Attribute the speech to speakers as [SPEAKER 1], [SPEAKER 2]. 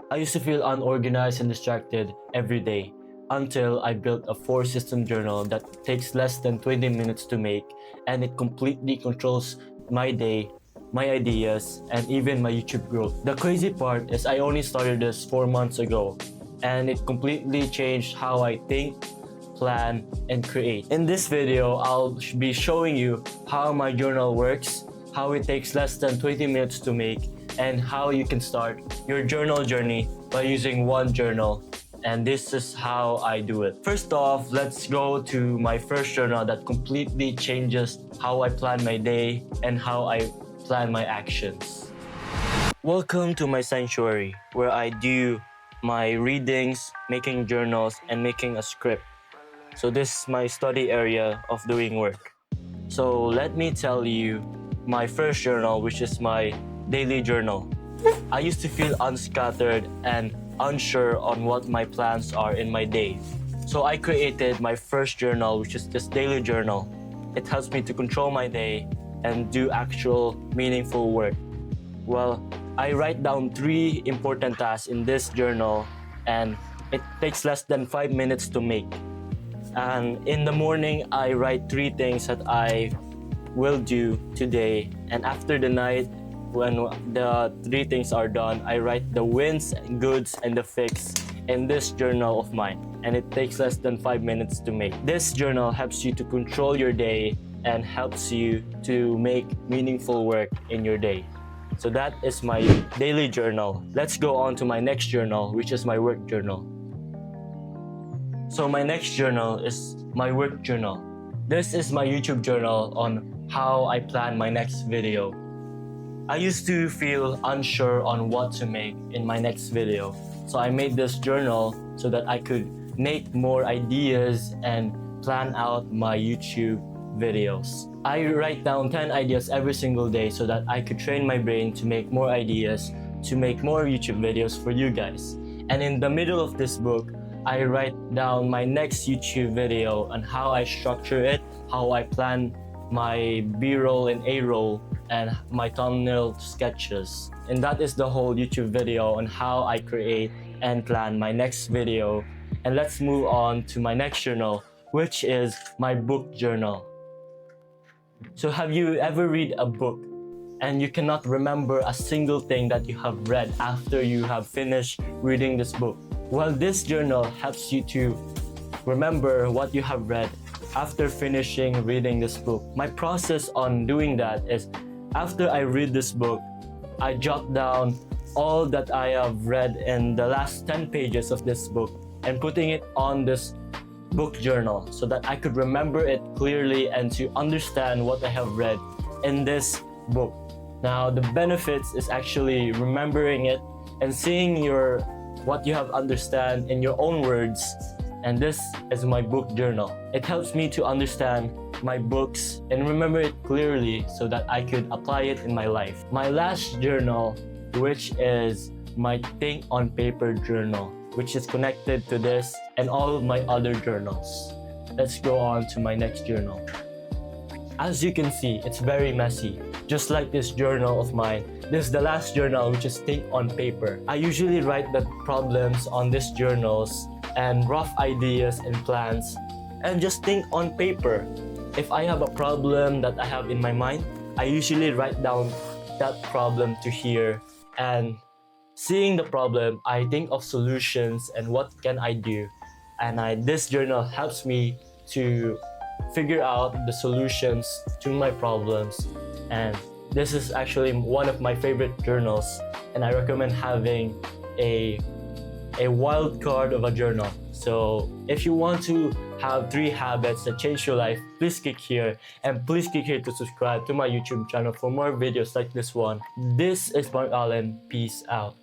[SPEAKER 1] I used to feel unorganized and distracted every day until I built a 4-system journal that takes less than 20 minutes to make, and it completely controls my day, my ideas, and even my YouTube growth. The crazy part is I only started this 4 months ago, and it completely changed how I think, plan, and create. In this video, I'll be showing you how my journal works, how it takes less than 20 minutes to make, and how you can start your journal journey by using one journal. And this is how I do it. First off, let's go to my first journal that completely changes how I plan my day and how I plan my actions. Welcome to my sanctuary, where I do my readings, making journals, and making a script. So this is my study area of doing work. So let me tell you my first journal, which is my daily journal. I used to feel unscattered and unsure on what my plans are in my day. So I created my first journal, which is this daily journal. It helps me to control my day and do actual meaningful work. Well, I write down 3 important tasks in this journal, and it takes less than 5 minutes to make. And in the morning, I write 3 things that I will do today, and after the night, when the 3 things are done, I write the wins, goods, and the fix in this journal of mine, and it takes less than 5 minutes to make. This journal helps you to control your day and helps you to make meaningful work in your day. So that is my daily journal. Let's go on to my next journal, which is my work journal. So my next journal is my work journal. This is my YouTube journal on how I plan my next video. I used to feel unsure on what to make in my next video. So I made this journal so that I could make more ideas and plan out my YouTube videos. I write down 10 ideas every single day so that I could train my brain to make more ideas, to make more YouTube videos for you guys. And in the middle of this book, I write down my next YouTube video and how I structure it, how I plan my B-roll and A-roll, and my thumbnail sketches. And that is the whole YouTube video on how I create and plan my next video. And let's move on to my next journal, which is my book journal. So have you ever read a book and you cannot remember a single thing that you have read after you have finished reading this book? Well, this journal helps you to remember what you have read after finishing reading this book. My process on doing that is, after I read this book, I jot down all that I have read in the last 10 pages of this book and putting it on this book journal so that I could remember it clearly and to understand what I have read in this book. Now, the benefits is actually remembering it and seeing what you have understand in your own words. And this is my book journal. It helps me to understand my books and remember it clearly so that I could apply it in my life. My last journal, which is my Think on Paper journal, which is connected to this and all of my other journals. Let's go on to my next journal. As you can see, it's very messy. Just like this journal of mine, this is the last journal, which is Think on Paper. I usually write the problems on these journals and rough ideas and plans and just think on paper. If I have a problem that I have in my mind, I usually write down that problem to here, and seeing the problem, I think of solutions and what can I do. And this journal helps me to figure out the solutions to my problems. And this is actually one of my favorite journals, and I recommend having a wild card of a journal. So if you want to have 3 habits that change your life, please click here, and please click here to subscribe to my YouTube channel for more videos like this one. This is Mark Allen. Peace out.